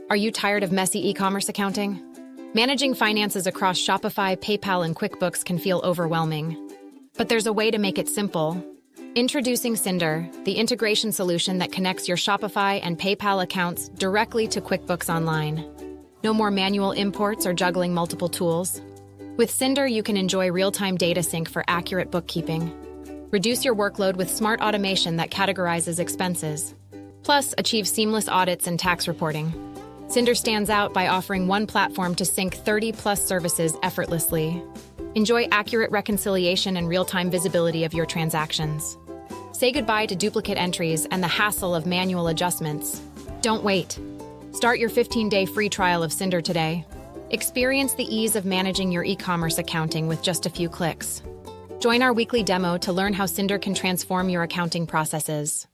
Are you tired of messy e-commerce accounting? Managing finances across Shopify, PayPal, and QuickBooks can feel overwhelming. But there's a way to make it simple. Introducing Synder, the integration solution that connects your Shopify and PayPal accounts directly to QuickBooks Online. No more manual imports or juggling multiple tools. With Synder, you can enjoy real-time data sync for accurate bookkeeping. Reduce your workload with smart automation that categorizes expenses. Plus, achieve seamless audits and tax reporting. Synder stands out by offering one platform to sync 30-plus services effortlessly. Enjoy accurate reconciliation and real-time visibility of your transactions. Say goodbye to duplicate entries and the hassle of manual adjustments. Don't wait. Start your 15-day free trial of Synder today. Experience the ease of managing your e-commerce accounting with just a few clicks. Join our weekly demo to learn how Synder can transform your accounting processes.